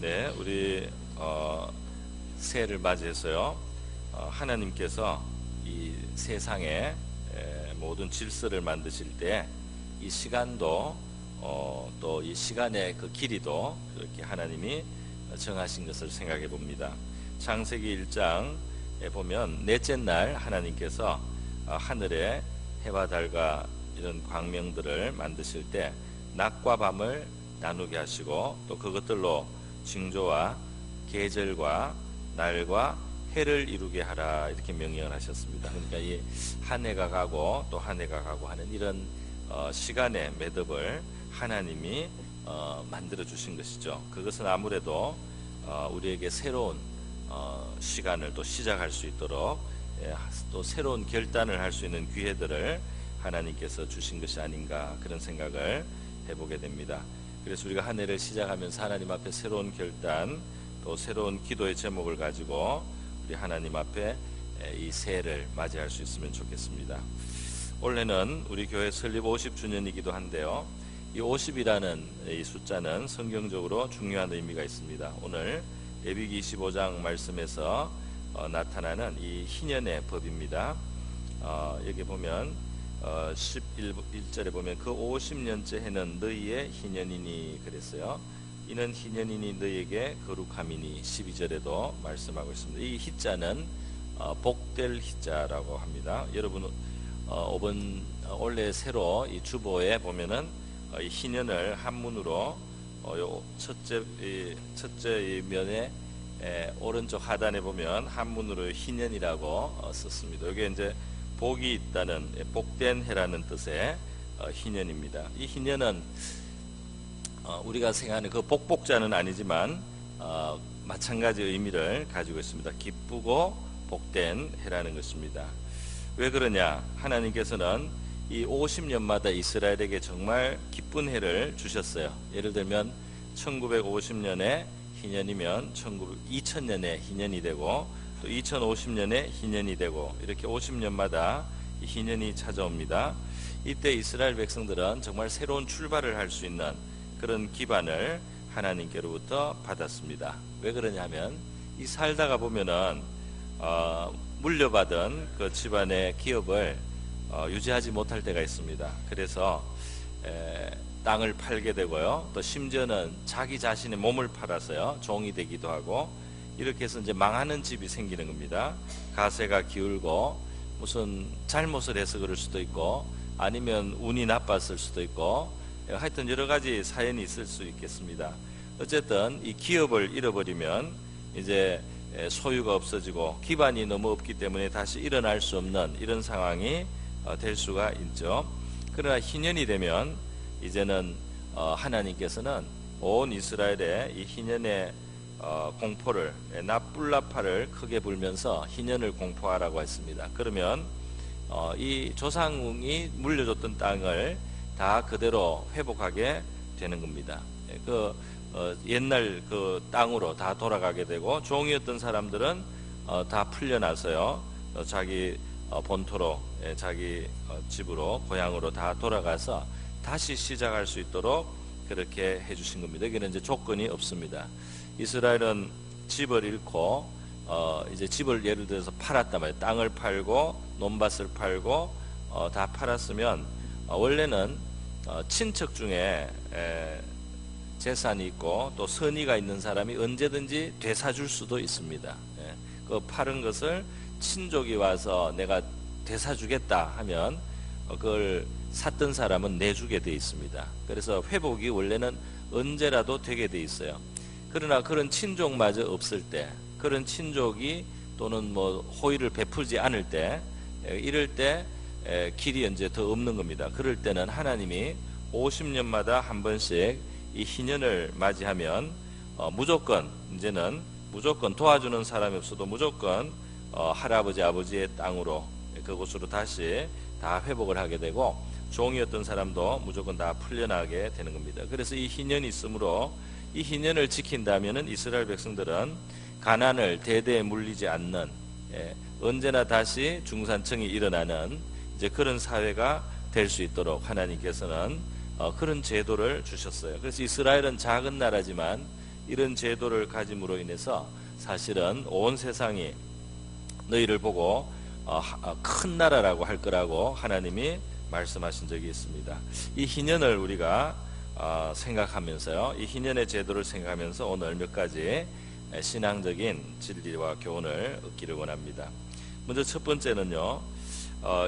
네, 우리 새해를 맞이해서요. 하나님께서 이 세상의 모든 질서를 만드실 때 이 시간도 또 이 시간의 그 길이도 그렇게 하나님이 정하신 것을 생각해 봅니다. 창세기 1장에 보면 넷째 날 하나님께서 하늘에 해와 달과 이런 광명들을 만드실 때 낮과 밤을 나누게 하시고 또 그것들로 징조와 계절과 날과 해를 이루게 하라 이렇게 명령을 하셨습니다. 그러니까 이 한 해가 가고 또 한 해가 가고 하는 이런 시간의 매듭을 하나님이 만들어 주신 것이죠. 그것은 아무래도 우리에게 새로운 시간을 또 시작할 수 있도록 또 새로운 결단을 할 수 있는 기회들을 하나님께서 주신 것이 아닌가 그런 생각을 해보게 됩니다. 그래서 우리가 한 해를 시작하면서 하나님 앞에 새로운 결단 또 새로운 기도의 제목을 가지고 우리 하나님 앞에 이 새해를 맞이할 수 있으면 좋겠습니다. 올해는 우리 교회 설립 50주년이기도 한데요. 이 50이라는 이 숫자는 성경적으로 중요한 의미가 있습니다. 오늘 레위기 25장 말씀에서 나타나는 이 희년의 법입니다. 여기 보면 11절에 보면 그 50년째 해는 너희의 희년이니 그랬어요. 이는 희년이니 너희에게 거룩함이니 12절에도 말씀하고 있습니다. 이 희자는 복될 희자라고 합니다. 여러분 올해 새로 이 주보에 보면은 이 희년을 한문으로 요 첫째 면에 오른쪽 하단에 보면 한문으로 희년이라고 썼습니다. 이게 이제 복이 있다는 복된 해라는 뜻의 희년입니다. 이 희년은 우리가 생각하는 그 복복자는 아니지만 마찬가지 의미를 가지고 있습니다. 기쁘고 복된 해라는 것입니다. 왜 그러냐? 하나님께서는 이 50년마다 이스라엘에게 정말 기쁜 해를 주셨어요. 예를 들면 1950년에 희년이면 2000년에 희년이 되고 또 2050년에 희년이 되고 이렇게 50년마다 이 희년이 찾아옵니다. 이때 이스라엘 백성들은 정말 새로운 출발을 할 수 있는 그런 기반을 하나님께로부터 받았습니다. 왜 그러냐면 이 살다가 보면은 물려받은 그 집안의 기업을 유지하지 못할 때가 있습니다. 그래서 땅을 팔게 되고요. 또 심지어는 자기 자신의 몸을 팔아서요 종이 되기도 하고 이렇게 해서 이제 망하는 집이 생기는 겁니다. 가세가 기울고 무슨 잘못을 해서 그럴 수도 있고 아니면 운이 나빴을 수도 있고 하여튼 여러 가지 사연이 있을 수 있겠습니다. 어쨌든 이 기업을 잃어버리면 이제 소유가 없어지고 기반이 너무 없기 때문에 다시 일어날 수 없는 이런 상황이 될 수가 있죠. 그러나 희년이 되면 이제는 하나님께서는 온 이스라엘의 이 희년의 공포를 납불나파를 크게 불면서 희년을 공포하라고 했습니다. 그러면 이 조상이 물려줬던 땅을 다 그대로 회복하게 되는 겁니다. 옛날 그 땅으로 다 돌아가게 되고 종이었던 사람들은 다 풀려나서요 자기 본토로 자기 집으로 고향으로 다 돌아가서 다시 시작할 수 있도록 그렇게 해주신 겁니다. 여기는 이제 조건이 없습니다. 이스라엘은 집을 잃고 이제 집을 예를 들어서 팔았단 말이에요. 땅을 팔고 논밭을 팔고 다 팔았으면 원래는 친척 중에 재산이 있고 또 선의가 있는 사람이 언제든지 되사줄 수도 있습니다. 그 팔은 것을 친족이 와서 내가 되사주겠다 하면 그걸 샀던 사람은 내주게 돼 있습니다. 그래서 회복이 원래는 언제라도 되게 돼 있어요. 그러나 그런 친족마저 없을 때, 그런 친족이 또는 뭐 호의를 베풀지 않을 때, 이럴 때 길이 이제 더 없는 겁니다. 그럴 때는 하나님이 50년마다 한 번씩 이 희년을 맞이하면 무조건 이제는 무조건 도와주는 사람이 없어도 무조건 할아버지 아버지의 땅으로 그곳으로 다시 다 회복을 하게 되고 종이었던 사람도 무조건 다 풀려나게 되는 겁니다. 그래서 이 희년이 있으므로 이 희년을 지킨다면은 이스라엘 백성들은 가난을 대대에 물리지 않는 언제나 다시 중산층이 일어나는 이제 그런 사회가 될 수 있도록 하나님께서는 그런 제도를 주셨어요. 그래서 이스라엘은 작은 나라지만 이런 제도를 가짐으로 인해서 사실은 온 세상이 너희를 보고 큰 나라라고 할 거라고 하나님이 말씀하신 적이 있습니다. 이 희년을 우리가 생각하면서요, 이 희년의 제도를 생각하면서 오늘 몇 가지 신앙적인 진리와 교훈을 얻기를 원합니다. 먼저 첫 번째는요,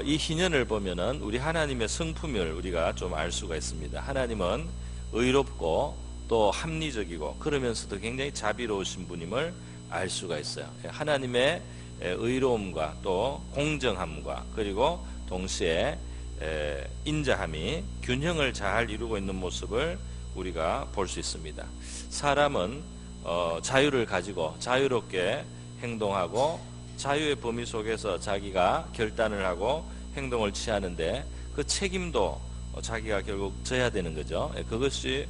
이 희년을 보면은 우리 하나님의 성품을 우리가 좀 알 수가 있습니다. 하나님은 의롭고 또 합리적이고 그러면서도 굉장히 자비로우신 분임을 알 수가 있어요. 하나님의 의로움과 또 공정함과 그리고 동시에 인자함이 균형을 잘 이루고 있는 모습을 우리가 볼 수 있습니다. 사람은 자유를 가지고 자유롭게 행동하고 자유의 범위 속에서 자기가 결단을 하고 행동을 취하는데 그 책임도 자기가 결국 져야 되는 거죠. 그것이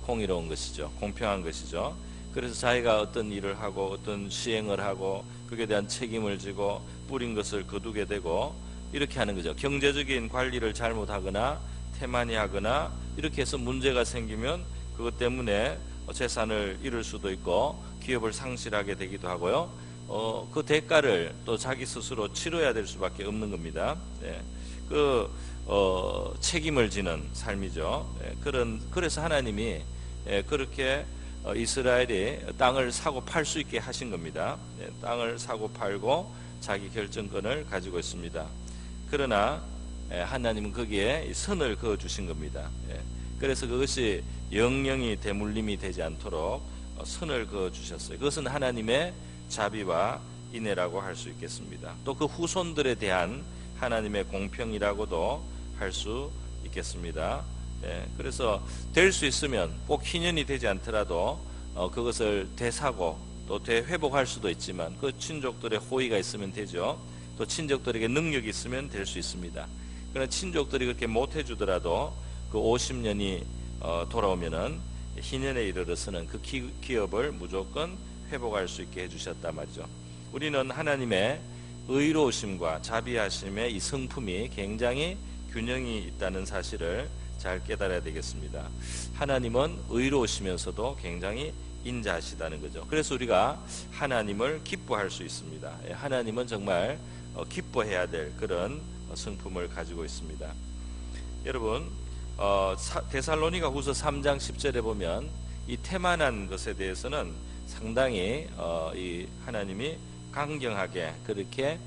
공의로운 것이죠. 공평한 것이죠. 그래서 자기가 어떤 일을 하고 어떤 시행을 하고 그에 대한 책임을 지고 뿌린 것을 거두게 되고 이렇게 하는 거죠. 경제적인 관리를 잘못하거나 태만히 하거나 이렇게 해서 문제가 생기면 그것 때문에 재산을 잃을 수도 있고 기업을 상실하게 되기도 하고요. 그 대가를 또 자기 스스로 치러야 될 수밖에 없는 겁니다. 네. 책임을 지는 삶이죠. 그래서 하나님이 그렇게 이스라엘이 땅을 사고 팔 수 있게 하신 겁니다. 네. 땅을 사고 팔고 자기 결정권을 가지고 있습니다. 그러나 하나님은 거기에 선을 그어 주신 겁니다. 그래서 그것이 영영이 대물림이 되지 않도록 선을 그어 주셨어요. 그것은 하나님의 자비와 인애라고 할 수 있겠습니다. 또 그 후손들에 대한 하나님의 공평이라고도 할 수 있겠습니다. 그래서 될 수 있으면 꼭 희년이 되지 않더라도 그것을 되사고 또 되회복할 수도 있지만 그 친족들의 호의가 있으면 되죠. 또 친족들에게 능력이 있으면 될 수 있습니다. 그러나 친족들이 그렇게 못 해주더라도 그 50년이 돌아오면은 희년에 이르러서는 그 기업을 무조건 회복할 수 있게 해주셨단 말이죠. 우리는 하나님의 의로우심과 자비하심의 이 성품이 굉장히 균형이 있다는 사실을 잘 깨달아야 되겠습니다. 하나님은 의로우시면서도 굉장히 인자하시다는 거죠. 그래서 우리가 하나님을 기뻐할 수 있습니다. 하나님은 정말 기뻐해야 될 그런 성품을 가지고 있습니다. 여러분, 데살로니가 후서 3장 10절에 보면 이 태만한 것에 대해서는 상당히 이 하나님이 강경하게 그렇게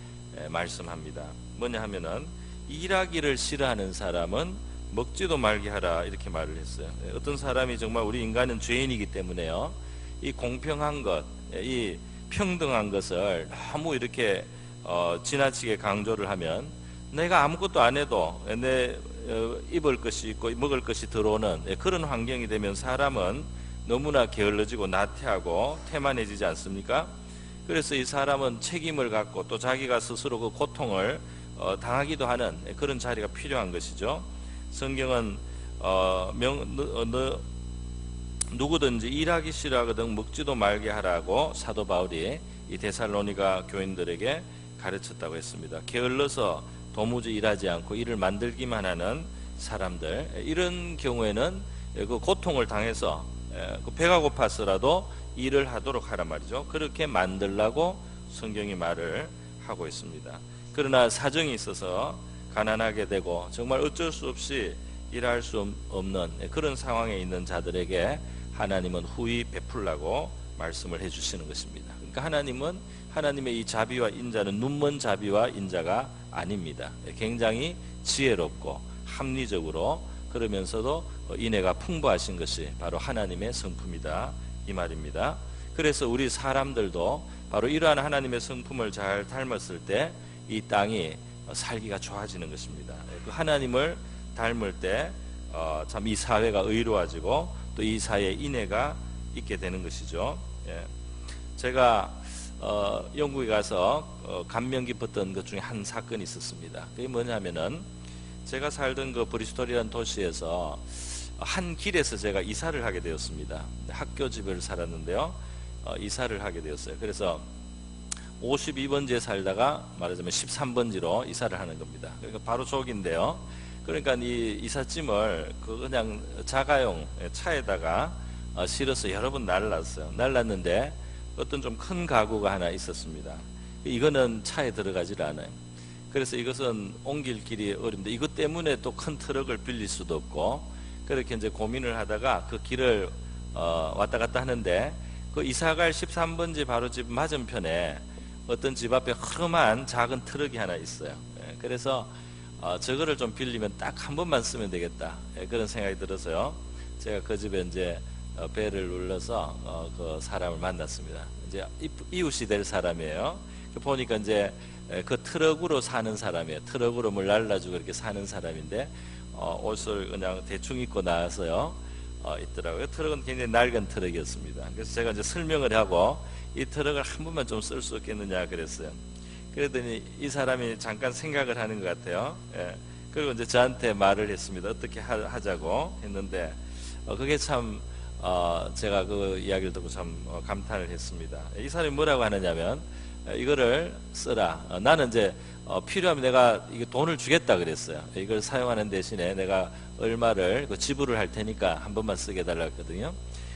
말씀합니다. 뭐냐 하면은 일하기를 싫어하는 사람은 먹지도 말게 하라 이렇게 말을 했어요. 어떤 사람이 정말 우리 인간은 죄인이기 때문에요, 이 공평한 것, 이 평등한 것을 너무 이렇게 지나치게 강조를 하면 내가 아무것도 안 해도 내 입을 것이 있고 먹을 것이 들어오는 그런 환경이 되면 사람은 너무나 게을러지고 나태하고 태만해지지 않습니까? 그래서 이 사람은 책임을 갖고 또 자기가 스스로 그 고통을 당하기도 하는 그런 자리가 필요한 것이죠. 성경은 누구든지 일하기 싫어하거든 먹지도 말게 하라고 사도 바울이 이 데살로니가 교인들에게 가르쳤다고 했습니다. 게을러서 도무지 일하지 않고 일을 만들기만 하는 사람들, 이런 경우에는 그 고통을 당해서 배가 고파서라도 일을 하도록 하란 말이죠. 그렇게 만들라고 성경이 말을 하고 있습니다. 그러나 사정이 있어서 가난하게 되고 정말 어쩔 수 없이 일할 수 없는 그런 상황에 있는 자들에게 하나님은 후히 베풀라고 말씀을 해주시는 것입니다. 그러니까 하나님은 하나님의 이 자비와 인자는 눈먼 자비와 인자가 아닙니다. 굉장히 지혜롭고 합리적으로 그러면서도 인애가 풍부하신 것이 바로 하나님의 성품이다 이 말입니다. 그래서 우리 사람들도 바로 이러한 하나님의 성품을 잘 닮았을 때 이 땅이 살기가 좋아지는 것입니다. 그 하나님을 닮을 때 참 이 사회가 의로워지고 또 이 사회에 인애가 있게 되는 것이죠. 제가 영국에 가서 감명 깊었던 것 중에 한 사건이 있었습니다. 그게 뭐냐면은 제가 살던 그 브리스톨이라는 도시에서 한 길에서 제가 이사를 하게 되었습니다. 학교 집을 살았는데요, 이사를 하게 되었어요. 그래서 52번지에 살다가 말하자면 13번지로 이사를 하는 겁니다. 그러니까 바로 저기인데요. 그러니까 이 이삿짐을 그냥 자가용 차에다가 실어서 여러 번 날랐어요. 날랐는데 어떤 좀 큰 가구가 하나 있었습니다. 이거는 차에 들어가질 않아요. 그래서 이것은 옮길 길이 어렵는데 이것 때문에 또 큰 트럭을 빌릴 수도 없고, 그렇게 이제 고민을 하다가 그 길을 왔다 갔다 하는데, 그 이사갈 13번지 바로 집 맞은편에 어떤 집 앞에 흐름한 작은 트럭이 하나 있어요. 그래서 저거를 좀 빌리면 딱 한 번만 쓰면 되겠다, 그런 생각이 들어서요. 제가 그 집에 이제 배를 눌러서 그 사람을 만났습니다. 이제 이웃이 될 사람이에요. 보니까 이제 그 트럭으로 사는 사람이에요. 트럭으로 뭘 날라주고 이렇게 사는 사람인데 옷을 그냥 대충 입고 나와서요 있더라고요. 트럭은 굉장히 낡은 트럭이었습니다. 그래서 제가 이제 설명을 하고 이 트럭을 한 번만 좀 쓸 수 없겠느냐 그랬어요. 그랬더니 이 사람이 잠깐 생각을 하는 것 같아요. 그리고 이제 저한테 말을 했습니다. 어떻게 하자고 했는데 그게 참 제가 그 이야기를 듣고 참 감탄을 했습니다. 이 사람이 뭐라고 하느냐면 이거를 쓰라. 나는 이제 필요하면 내가 이거 돈을 주겠다 그랬어요. 이걸 사용하는 대신에 내가 얼마를 지불을 할 테니까 한 번만 쓰게 해달라고 했거든요.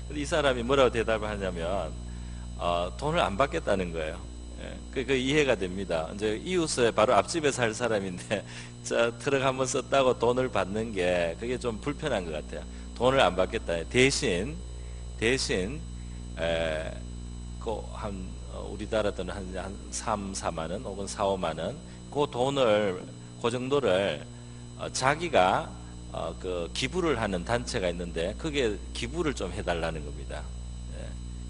근데 이 사람이 뭐라고 대답을 하냐면 돈을 안 받겠다는 거예요. 그 이해가 됩니다. 이제 이웃에 바로 앞집에 살 사람인데 자, 트럭 한번 썼다고 돈을 받는 게 그게 좀 불편한 것 같아요. 돈을 안 받겠다. 대신 한 우리나라 돈은 한 3, 4만 원 혹은 4, 5만 원 그 돈을 그 정도를 자기가 그 기부를 하는 단체가 있는데 그게 기부를 좀 해달라는 겁니다.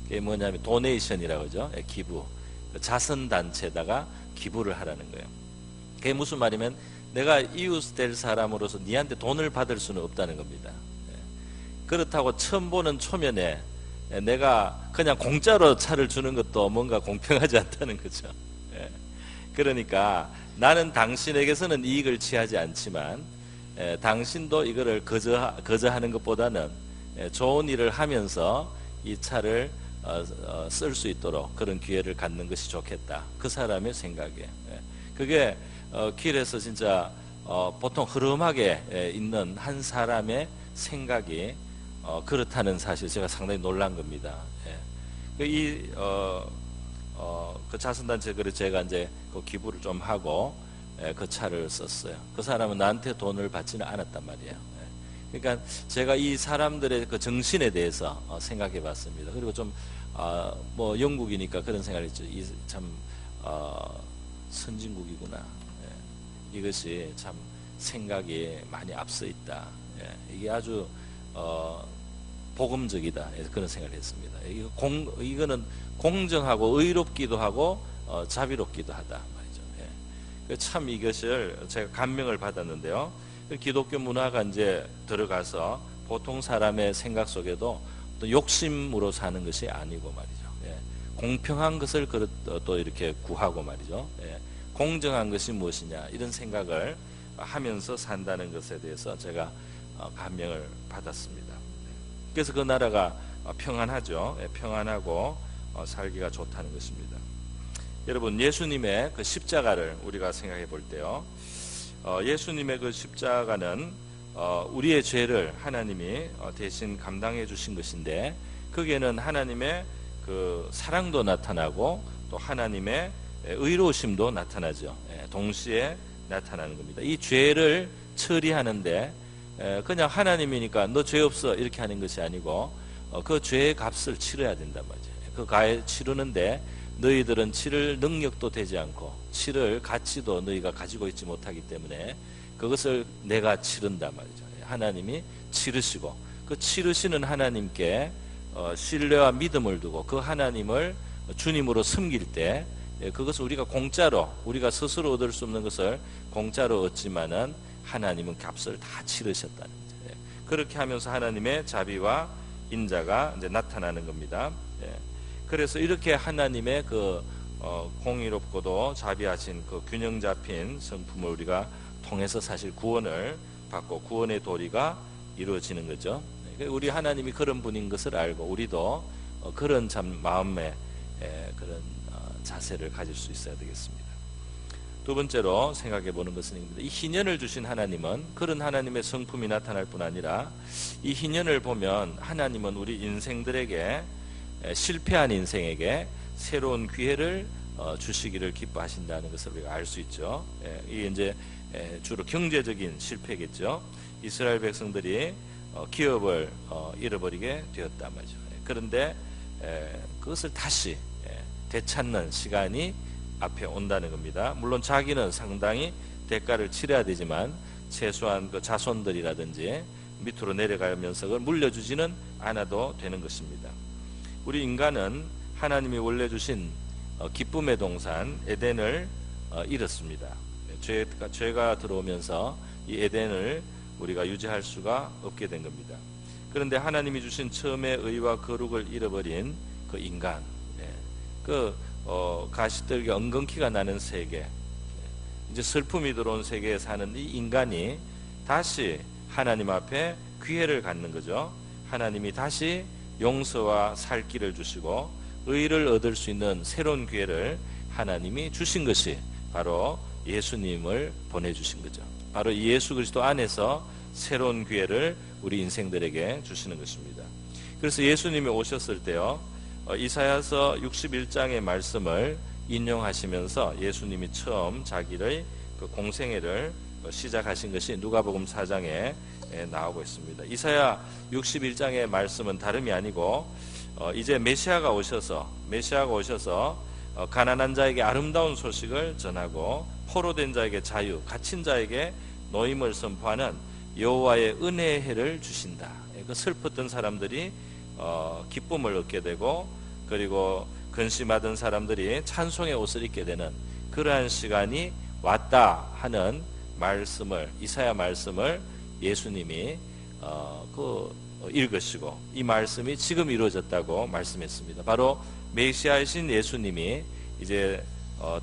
그게 뭐냐면 도네이션이라고 하죠. 기부. 자선 단체에다가 기부를 하라는 거예요. 그게 무슨 말이면 내가 이웃 될 사람으로서 니한테 돈을 받을 수는 없다는 겁니다. 그렇다고 처음 보는 초면에 내가 그냥 공짜로 차를 주는 것도 뭔가 공평하지 않다는 거죠. 그러니까 나는 당신에게서는 이익을 취하지 않지만 당신도 이거를 거저하는 것보다는 좋은 일을 하면서 이 차를 쓸 수 있도록 그런 기회를 갖는 것이 좋겠다. 그 사람의 생각이에요. 그게 길에서 진짜 보통 흐름하게 있는 한 사람의 생각이 그렇다는 사실 제가 상당히 놀란 겁니다. 그 자선단체 그래 제가 이제 그 기부를 좀 하고 그 차를 썼어요. 그 사람은 나한테 돈을 받지는 않았단 말이에요. 그러니까 제가 이 사람들의 그 정신에 대해서 생각해 봤습니다. 그리고 좀 뭐 영국이니까 그런 생각을 했죠. 참 선진국이구나. 이것이 참 생각이 많이 앞서 있다. 이게 아주 복음적이다. 그런 생각을 했습니다. 이거는 공정하고 의롭기도 하고 자비롭기도 하다 말이죠. 참 이것을 제가 감명을 받았는데요. 기독교 문화가 이제 들어가서 보통 사람의 생각 속에도 또 욕심으로 사는 것이 아니고 말이죠. 공평한 것을 또 이렇게 구하고 말이죠. 공정한 것이 무엇이냐 이런 생각을 하면서 산다는 것에 대해서 제가 감명을 받았습니다. 그래서 그 나라가 평안하죠. 평안하고 살기가 좋다는 것입니다. 여러분, 예수님의 그 십자가를 우리가 생각해 볼 때요, 예수님의 그 십자가는 우리의 죄를 하나님이 대신 감당해 주신 것인데, 거기에는 하나님의 그 사랑도 나타나고 또 하나님의 의로우심도 나타나죠. 동시에 나타나는 겁니다. 이 죄를 처리하는데 그냥 하나님이니까 너 죄 없어 이렇게 하는 것이 아니고 그 죄의 값을 치러야 된단 말이죠. 그 값을 치르는데 너희들은 치를 능력도 되지 않고 치를 가치도 너희가 가지고 있지 못하기 때문에 그것을 내가 치른단 말이죠. 하나님이 치르시고 그 치르시는 하나님께 신뢰와 믿음을 두고 그 하나님을 주님으로 섬길 때 그것을 우리가 공짜로, 우리가 스스로 얻을 수 없는 것을 공짜로 얻지만은 하나님은 값을 다 치르셨다는 거죠. 그렇게 하면서 하나님의 자비와 인자가 이제 나타나는 겁니다. 그래서 이렇게 하나님의 그 공의롭고도 자비하신 그 균형 잡힌 성품을 우리가 통해서 사실 구원을 받고 구원의 도리가 이루어지는 거죠. 우리 하나님이 그런 분인 것을 알고 우리도 그런 참 마음의 그런 자세를 가질 수 있어야 되겠습니다. 두 번째로 생각해 보는 것은 이 희년을 주신 하나님은 그런 하나님의 성품이 나타날 뿐 아니라 이 희년을 보면 하나님은 우리 인생들에게 실패한 인생에게 새로운 기회를 주시기를 기뻐하신다는 것을 우리가 알 수 있죠. 이게 이제 주로 경제적인 실패겠죠. 이스라엘 백성들이 기업을 잃어버리게 되었단 말이죠. 그런데 그것을 다시 되찾는 시간이 앞에 온다는 겁니다. 물론 자기는 상당히 대가를 치러야 되지만 최소한 그 자손들이라든지 밑으로 내려가면서 그걸 물려주지는 않아도 되는 것입니다. 우리 인간은 하나님이 원래 주신 기쁨의 동산 에덴을 잃었습니다. 죄가 들어오면서 이 에덴을 우리가 유지할 수가 없게 된 겁니다. 그런데 하나님이 주신 처음의 의와 거룩을 잃어버린 그 인간, 가시떨기 엉겅퀴가 나는 세계, 이제 슬픔이 들어온 세계에 사는 이 인간이 다시 하나님 앞에 기회를 갖는 거죠. 하나님이 다시 용서와 살 길을 주시고 의를 얻을 수 있는 새로운 기회를 하나님이 주신 것이 바로 예수님을 보내주신 거죠. 바로 이 예수 그리스도 안에서 새로운 기회를 우리 인생들에게 주시는 것입니다. 그래서 예수님이 오셨을 때요, 이사야서 61장의 말씀을 인용하시면서 예수님이 처음 자기의 그 공생애를 시작하신 것이 누가복음 4장에 나오고 있습니다. 이사야 61장의 말씀은 다름이 아니고 이제 메시아가 오셔서 가난한 자에게 아름다운 소식을 전하고 포로된 자에게 자유, 갇힌 자에게 노임을 선포하는 여호와의 은혜의 해를 주신다. 그 슬펐던 사람들이 기쁨을 얻게 되고, 그리고 근심하던 사람들이 찬송의 옷을 입게 되는 그러한 시간이 왔다 하는 말씀을, 이사야 말씀을 예수님이 읽으시고 이 말씀이 지금 이루어졌다고 말씀했습니다. 바로 메시아이신 예수님이 이제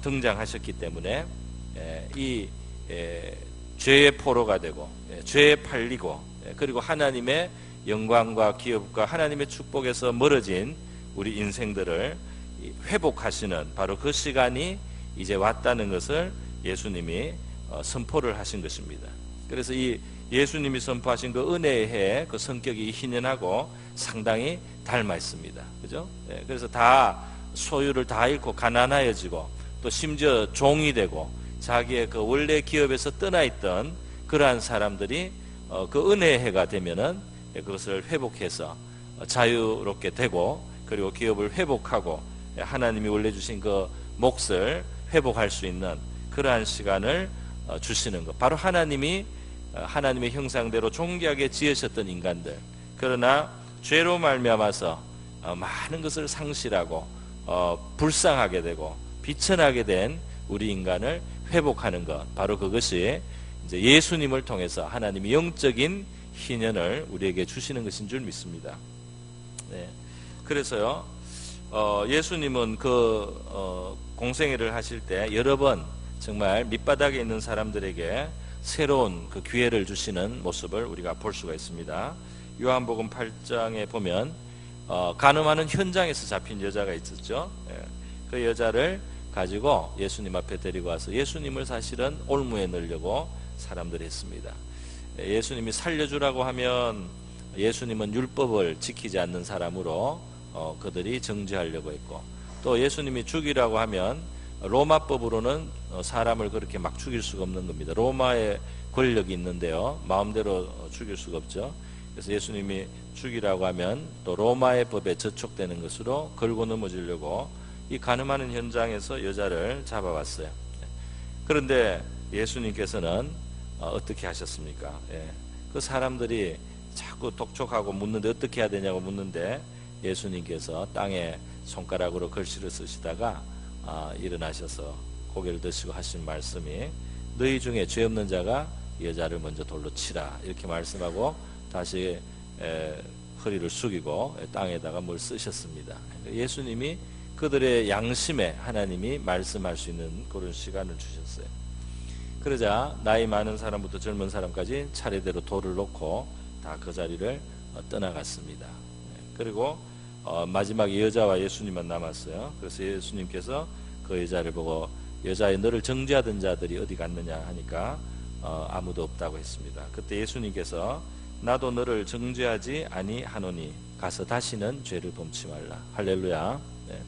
등장하셨기 때문에 이 죄의 포로가 되고 죄에 팔리고 그리고 하나님의 영광과 기업과 하나님의 축복에서 멀어진 우리 인생들을 회복하시는 바로 그 시간이 이제 왔다는 것을 예수님이 선포를 하신 것입니다. 그래서 이 예수님이 선포하신 그 은혜의 해, 그 성격이 희년하고 상당히 닮아 있습니다. 그죠? 그래서 다 소유를 다 잃고 가난해지고 또 심지어 종이 되고 자기의 그 원래 기업에서 떠나 있던 그러한 사람들이 그 은혜의 해가 되면은 그것을 회복해서 자유롭게 되고, 그리고 기업을 회복하고 하나님이 원래 주신 그 몫을 회복할 수 있는 그러한 시간을 주시는 것. 바로 하나님의 형상대로 존귀하게 지으셨던 인간들, 그러나 죄로 말미암아서 많은 것을 상실하고 불쌍하게 되고 비천하게 된 우리 인간을 회복하는 것, 바로 그것이 이제 예수님을 통해서 하나님이 영적인 희년을 우리에게 주시는 것인 줄 믿습니다. 그래서요, 예수님은 그 공생애를 하실 때 여러 번 정말 밑바닥에 있는 사람들에게 새로운 그 기회를 주시는 모습을 우리가 볼 수가 있습니다. 요한복음 8장에 보면 간음하는 현장에서 잡힌 여자가 있었죠. 그 여자를 가지고 예수님 앞에 데리고 와서 예수님을 사실은 올무에 넣으려고 사람들이 했습니다. 예수님이 살려주라고 하면 예수님은 율법을 지키지 않는 사람으로 그들이 정죄하려고 했고, 또 예수님이 죽이라고 하면 로마법으로는 사람을 그렇게 막 죽일 수가 없는 겁니다. 로마의 권력이 있는데요, 마음대로 죽일 수가 없죠. 그래서 예수님이 죽이라고 하면 또 로마의 법에 저촉되는 것으로 걸고 넘어지려고 이 간음하는 현장에서 여자를 잡아왔어요. 그런데 예수님께서는 어떻게 하셨습니까? 그 사람들이 자꾸 독촉하고 묻는데 어떻게 해야 되냐고 묻는데 예수님께서 땅에 손가락으로 글씨를 쓰시다가 일어나셔서 고개를 드시고 하신 말씀이, 너희 중에 죄 없는 자가 여자를 먼저 돌로 치라, 이렇게 말씀하고 다시 허리를 숙이고 땅에다가 뭘 쓰셨습니다. 예수님이 그들의 양심에 하나님이 말씀할 수 있는 그런 시간을 주셨어요. 그러자 나이 많은 사람부터 젊은 사람까지 차례대로 돌을 놓고 다 그 자리를 떠나갔습니다. 그리고 마지막에 여자와 예수님만 남았어요. 그래서 예수님께서 그 여자를 보고 여자여 너를 정죄하던 자들이 어디 갔느냐 하니까 아무도 없다고 했습니다. 그때 예수님께서 나도 너를 정죄하지 아니하노니 가서 다시는 죄를 범치 말라. 할렐루야. 네.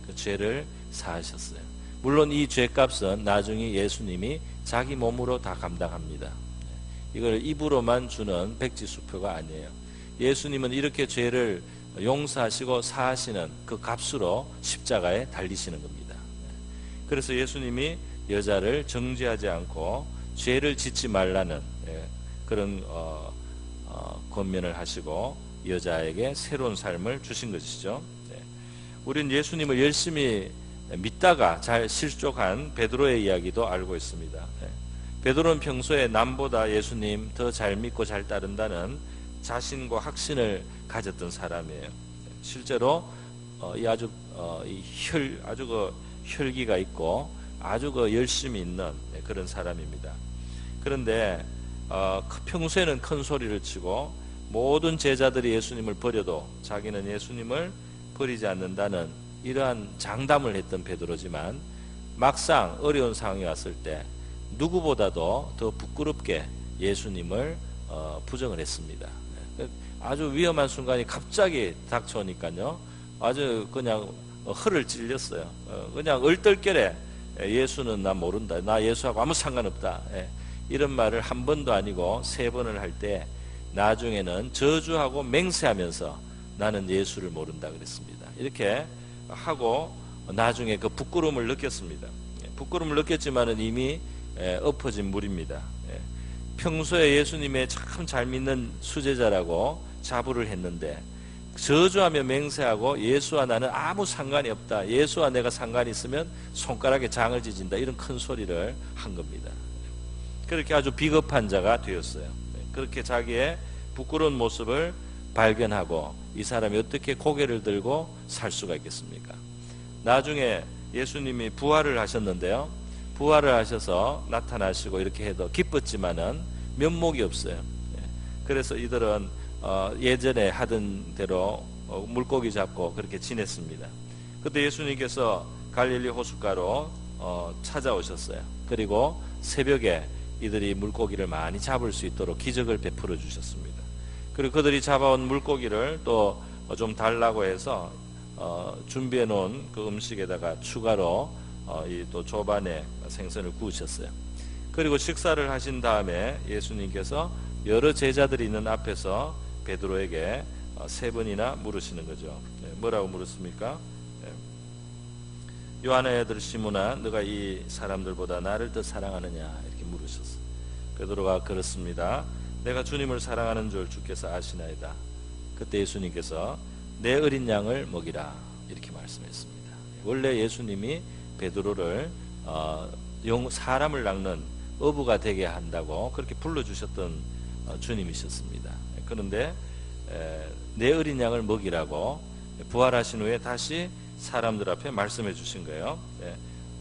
그 죄를 사하셨어요. 물론 이 죄값은 나중에 예수님이 자기 몸으로 다 감당합니다. 네. 이걸 입으로만 주는 백지수표가 아니에요. 예수님은 이렇게 죄를 용서하시고 사하시는 그 값으로 십자가에 달리시는 겁니다. 네. 그래서 예수님이 여자를 정죄하지 않고 죄를 짓지 말라는 그런 권면을 하시고 여자에게 새로운 삶을 주신 것이죠. 우리는 예수님을 열심히 믿다가 잘 실족한 베드로의 이야기도 알고 있습니다. 베드로는 평소에 남보다 예수님 더 잘 믿고 잘 따른다는 자신과 확신을 가졌던 사람이에요. 실제로 아주 혈기가 있고 아주 열심히 있는 그런 사람입니다. 그런데 평소에는 큰 소리를 치고 모든 제자들이 예수님을 버려도 자기는 예수님을 버리지 않는다는 이러한 장담을 했던 베드로지만 막상 어려운 상황이 왔을 때 누구보다도 더 부끄럽게 예수님을 부정을 했습니다. 아주 위험한 순간이 갑자기 닥쳐오니까요, 아주 그냥 허를 찔렸어요. 그냥 얼떨결에 예수는 나 모른다, 나 예수하고 아무 상관없다, 이런 말을 한 번도 아니고 3번을 할 때 나중에는 저주하고 맹세하면서 나는 예수를 모른다 그랬습니다. 이렇게 하고 나중에 그 부끄러움을 느꼈습니다. 부끄러움을 느꼈지만은 이미 엎어진 물입니다. 평소에 예수님의 참 잘 믿는 수제자라고 자부를 했는데 저주하며 맹세하고 예수와 나는 아무 상관이 없다, 예수와 내가 상관이 있으면 손가락에 장을 지진다, 이런 큰 소리를 한 겁니다. 그렇게 아주 비겁한 자가 되었어요. 그렇게 자기의 부끄러운 모습을 발견하고 이 사람이 어떻게 고개를 들고 살 수가 있겠습니까? 나중에 예수님이 부활을 하셨는데요, 부활을 하셔서 나타나시고 이렇게 해도 기뻤지만은 면목이 없어요. 그래서 이들은 예전에 하던 대로 물고기 잡고 그렇게 지냈습니다. 그때 예수님께서 갈릴리 호숫가로 찾아오셨어요. 그리고 새벽에 이들이 물고기를 많이 잡을 수 있도록 기적을 베풀어 주셨습니다. 그리고 그들이 잡아온 물고기를 또 좀 달라고 해서 준비해 놓은 그 음식에다가 추가로 이 또 조반에 생선을 구우셨어요. 그리고 식사를 하신 다음에 예수님께서 여러 제자들이 있는 앞에서 베드로에게 3번이나 물으시는 거죠. 뭐라고 물었습니까? 요한의 아들 시몬아, 너가 이 사람들보다 나를 더 사랑하느냐, 이렇게 물으셨어요. 베드로가 그렇습니다, 내가 주님을 사랑하는 줄 주께서 아시나이다. 그때 예수님께서 내 어린 양을 먹이라, 이렇게 말씀했습니다. 원래 예수님이 베드로를 사람을 낚는 어부가 되게 한다고 그렇게 불러주셨던 주님이셨습니다. 그런데 내 어린 양을 먹이라고 부활하신 후에 다시 사람들 앞에 말씀해 주신 거예요.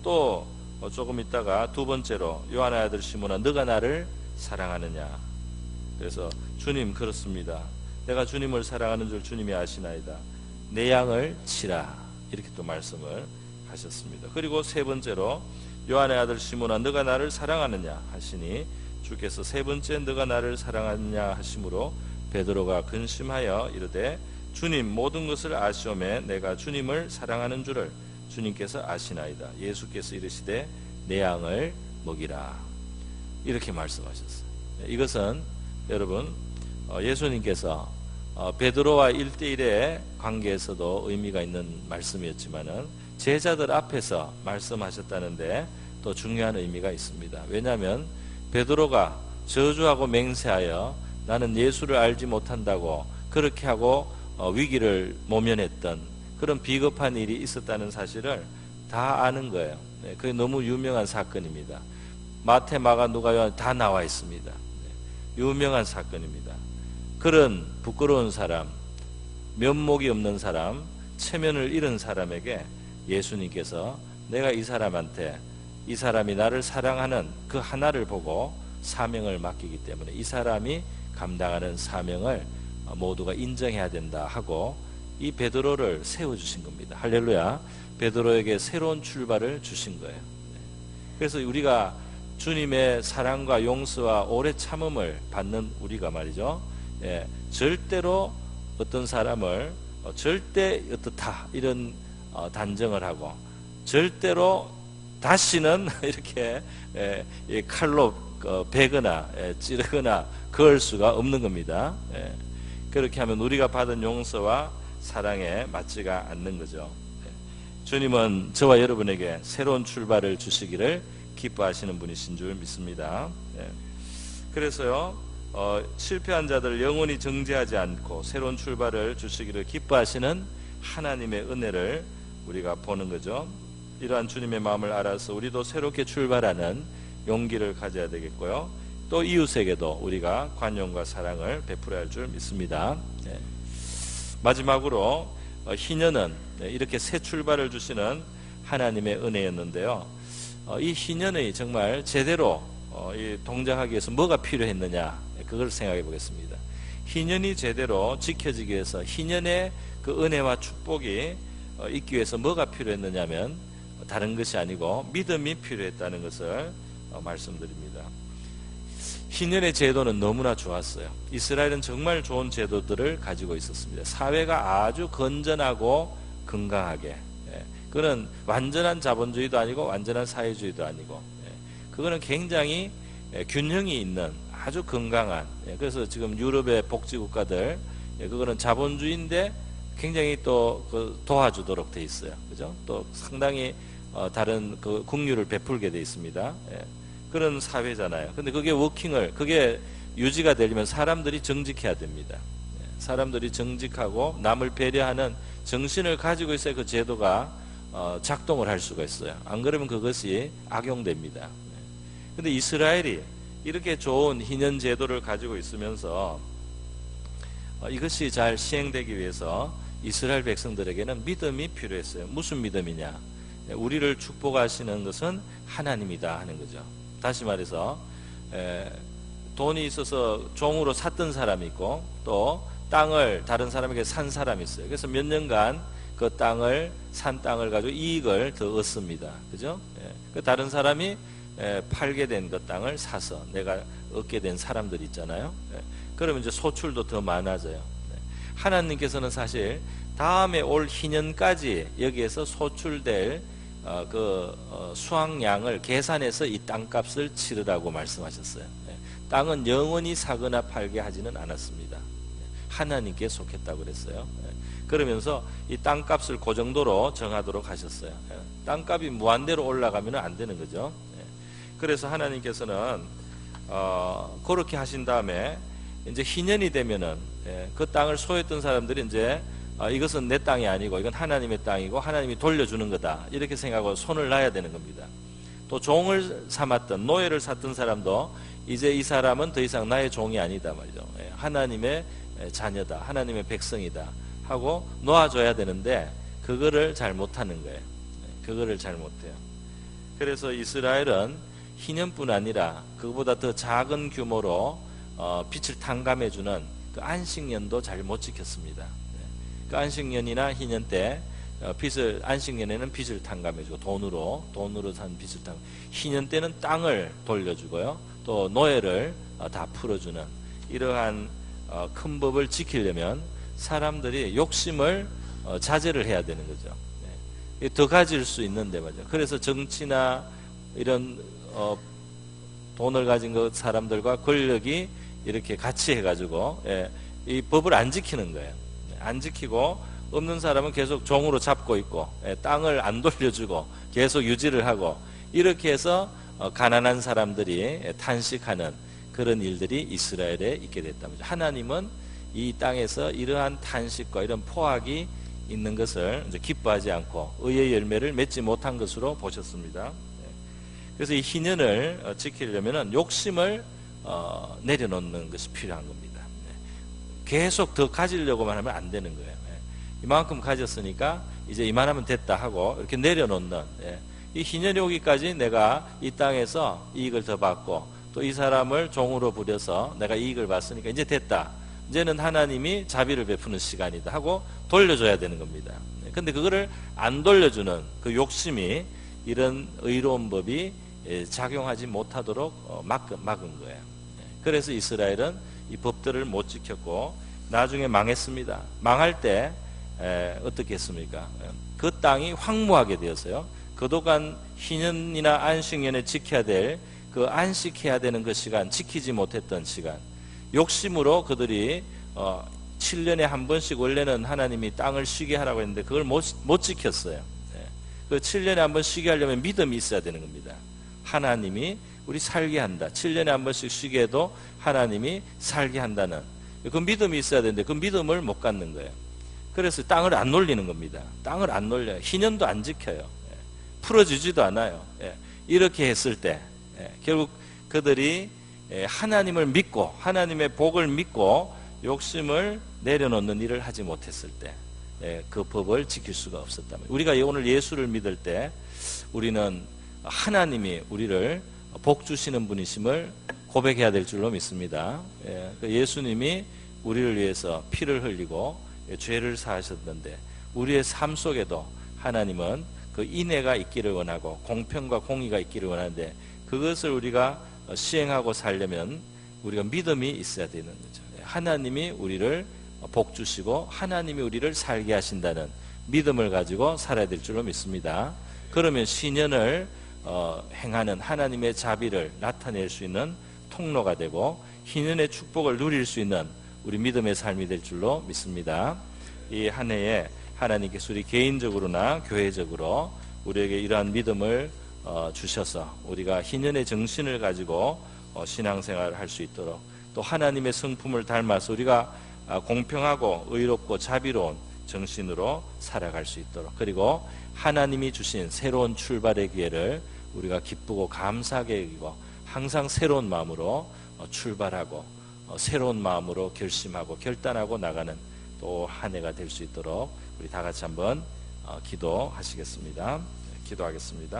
또 조금 있다가 2번째로 요한의 아들 시몬아, 너가 나를 사랑하느냐. 그래서 주님, 그렇습니다, 내가 주님을 사랑하는 줄 주님이 아시나이다. 내 양을 치라, 이렇게 또 말씀을 하셨습니다. 그리고 3번째로 요한의 아들 시몬아, 너가 나를 사랑하느냐 하시니 주께서 3번째 너가 나를 사랑하느냐 하심으로 베드로가 근심하여 이르되 주님, 모든 것을 아시오매 내가 주님을 사랑하는 줄을 주님께서 아시나이다. 예수께서 이르시되 내 양을 먹이라, 이렇게 말씀하셨어요. 이것은 여러분 예수님께서 베드로와 1대1의 관계에서도 의미가 있는 말씀이었지만은 제자들 앞에서 말씀하셨다는데 또 중요한 의미가 있습니다. 왜냐하면 베드로가 저주하고 맹세하여 나는 예수를 알지 못한다고 그렇게 하고 위기를 모면했던 그런 비겁한 일이 있었다는 사실을 다 아는 거예요. 그게 너무 유명한 사건입니다. 마태, 마가, 누가, 요한 다 나와 있습니다. 유명한 사건입니다. 그런 부끄러운 사람, 면목이 없는 사람, 체면을 잃은 사람에게 예수님께서 내가 이 사람한테, 이 사람이 나를 사랑하는 그 하나를 보고 사명을 맡기기 때문에 이 사람이 감당하는 사명을 모두가 인정해야 된다 하고 이 베드로를 세워주신 겁니다. 할렐루야. 베드로에게 새로운 출발을 주신 거예요. 그래서 우리가 주님의 사랑과 용서와 오래 참음을 받는 우리가 말이죠. 절대로 어떤 사람을 절대 어떻다 이런 단정을 하고 절대로 다시는 이렇게 칼로 베거나 찌르거나 그을 수가 없는 겁니다. 그렇게 하면 우리가 받은 용서와 사랑에 맞지가 않는 거죠. 주님은 저와 여러분에게 새로운 출발을 주시기를 기뻐하시는 분이신 줄 믿습니다. 그래서요, 실패한 자들 영원히 정죄하지 않고 새로운 출발을 주시기를 기뻐하시는 하나님의 은혜를 우리가 보는 거죠. 이러한 주님의 마음을 알아서 우리도 새롭게 출발하는 용기를 가져야 되겠고요. 또 이웃에게도 우리가 관용과 사랑을 베풀어야 할 줄 믿습니다. 마지막으로 희년은 이렇게 새 출발을 주시는 하나님의 은혜였는데요. 이 희년이 정말 제대로 동작하기 위해서 뭐가 필요했느냐, 그걸 생각해 보겠습니다. 희년이 제대로 지켜지기 위해서 희년의 그 은혜와 축복이 있기 위해서 뭐가 필요했느냐면 다른 것이 아니고 믿음이 필요했다는 것을 말씀드립니다. 희년의 제도는 너무나 좋았어요. 이스라엘은 정말 좋은 제도들을 가지고 있었습니다. 사회가 아주 건전하고 건강하게, 그거는 완전한 자본주의도 아니고 완전한 사회주의도 아니고, 그거는 굉장히 균형이 있는 아주 건강한, 그래서 지금 유럽의 복지국가들, 그거는 자본주의인데 굉장히 또 도와주도록 돼 있어요. 그죠? 또 상당히 다른 그 국률을 베풀게 돼 있습니다. 그런 사회잖아요. 근데 그게 유지가 되려면 사람들이 정직해야 됩니다. 사람들이 정직하고 남을 배려하는 정신을 가지고 있어야 그 제도가 작동을 할 수가 있어요. 안 그러면 그것이 악용됩니다. 근데 이스라엘이 이렇게 좋은 희년 제도를 가지고 있으면서 이것이 잘 시행되기 위해서 이스라엘 백성들에게는 믿음이 필요했어요. 무슨 믿음이냐? 우리를 축복하시는 것은 하나님이다 하는 거죠. 다시 말해서 돈이 있어서 종으로 샀던 사람이 있고 또 땅을 다른 사람에게 산 사람이 있어요. 그래서 몇 년간 그 산 땅을 가지고 이익을 더 얻습니다. 그죠? 그 다른 사람이 팔게 된 그 땅을 사서 내가 얻게 된 사람들 있잖아요. 그러면 이제 소출도 더 많아져요. 하나님께서는 사실 다음에 올 희년까지 여기에서 소출될 수확량을 계산해서 이 땅값을 치르라고 말씀하셨어요. 땅은 영원히 사거나 팔게 하지는 않았습니다. 하나님께 속했다고 그랬어요. 그러면서 이 땅값을 그 정도로 정하도록 하셨어요. 땅값이 무한대로 올라가면 안 되는 거죠. 그래서 하나님께서는 그렇게 하신 다음에 이제 희년이 되면은 그 땅을 소유했던 사람들이 이제 이것은 내 땅이 아니고 이건 하나님의 땅이고 하나님이 돌려주는 거다 이렇게 생각하고 손을 놔야 되는 겁니다. 또 종을 삼았던 노예를 샀던 사람도 이제 이 사람은 더 이상 나의 종이 아니다 말이죠. 하나님의 자녀다, 하나님의 백성이다 하고 놓아줘야 되는데 그거를 잘 못하는 거예요. 그거를 잘 못해요. 그래서 이스라엘은 희년뿐 아니라 그보다 더 작은 규모로 빛을 탕감해주는 그 안식년도 잘 못 지켰습니다. 그 안식년이나 희년 때 안식년에는 빚을 탕감해주고 돈으로 산 빚을 희년 때는 땅을 돌려주고요. 또 노예를 다 풀어주는 이러한 큰 법을 지키려면 사람들이 욕심을 자제를 해야 되는 거죠. 더 가질 수 있는데 말이죠. 그래서 정치나 이런 돈을 가진 그 사람들과 권력이 이렇게 같이 해가지고 이 법을 안 지키는 거예요. 안 지키고 없는 사람은 계속 종으로 잡고 있고 땅을 안 돌려주고 계속 유지를 하고 이렇게 해서 가난한 사람들이 탄식하는 그런 일들이 이스라엘에 있게 됐답니다. 하나님은 이 땅에서 이러한 탄식과 이런 포악이 있는 것을 이제 기뻐하지 않고 의의 열매를 맺지 못한 것으로 보셨습니다. 그래서 이 희년을 지키려면 욕심을 내려놓는 것이 필요한 겁니다. 계속 더 가지려고만 하면 안 되는 거예요. 이만큼 가졌으니까 이제 이만하면 됐다 하고 이렇게 내려놓는, 이 희년이 오기까지 내가 이 땅에서 이익을 더 받고 또 이 사람을 종으로 부려서 내가 이익을 받으니까 이제 됐다, 이제는 하나님이 자비를 베푸는 시간이다 하고 돌려줘야 되는 겁니다. 근데 그거를 안 돌려주는 그 욕심이 이런 의로운 법이 작용하지 못하도록 막은 거예요. 그래서 이스라엘은 이 법들을 못 지켰고 나중에 망했습니다. 망할 때 어떻게 했습니까? 그 땅이 황무하게 되었어요. 그동안 희년이나 안식년에 지켜야 될 그 안식해야 되는 그 시간, 지키지 못했던 시간, 욕심으로 그들이 7년에 한 번씩 원래는 하나님이 땅을 쉬게 하라고 했는데 그걸 못 지켰어요. 그 7년에 한 번 쉬게 하려면 믿음이 있어야 되는 겁니다. 하나님이 우리 살게 한다. 7년에 한 번씩 쉬게 해도 하나님이 살게 한다는 그 믿음이 있어야 되는데 그 믿음을 못 갖는 거예요. 그래서 땅을 안 놀리는 겁니다. 땅을 안 놀려요. 희년도 안 지켜요. 풀어주지도 않아요. 이렇게 했을 때 결국 그들이 하나님을 믿고 하나님의 복을 믿고 욕심을 내려놓는 일을 하지 못했을 때 그 법을 지킬 수가 없었다면, 우리가 오늘 예수를 믿을 때 우리는 하나님이 우리를 복 주시는 분이심을 고백해야 될 줄로 믿습니다. 예수님이 우리를 위해서 피를 흘리고 죄를 사하셨는데 우리의 삶 속에도 하나님은 그 인애가 있기를 원하고 공평과 공의가 있기를 원하는데 그것을 우리가 시행하고 살려면 우리가 믿음이 있어야 되는 거죠. 하나님이 우리를 복 주시고 하나님이 우리를 살게 하신다는 믿음을 가지고 살아야 될 줄로 믿습니다. 그러면 신년을 행하는 하나님의 자비를 나타낼 수 있는 통로가 되고 희년의 축복을 누릴 수 있는 우리 믿음의 삶이 될 줄로 믿습니다. 이 한 해에 하나님께서 우리 개인적으로나 교회적으로 우리에게 이러한 믿음을 주셔서 우리가 희년의 정신을 가지고 신앙생활을 할 수 있도록, 또 하나님의 성품을 닮아서 우리가 공평하고 의롭고 자비로운 정신으로 살아갈 수 있도록, 그리고 하나님이 주신 새로운 출발의 기회를 우리가 기쁘고 감사하게 여기고 항상 새로운 마음으로 출발하고 새로운 마음으로 결심하고 결단하고 나가는 또 한 해가 될 수 있도록 우리 다 같이 한번 기도하시겠습니다. 기도하겠습니다.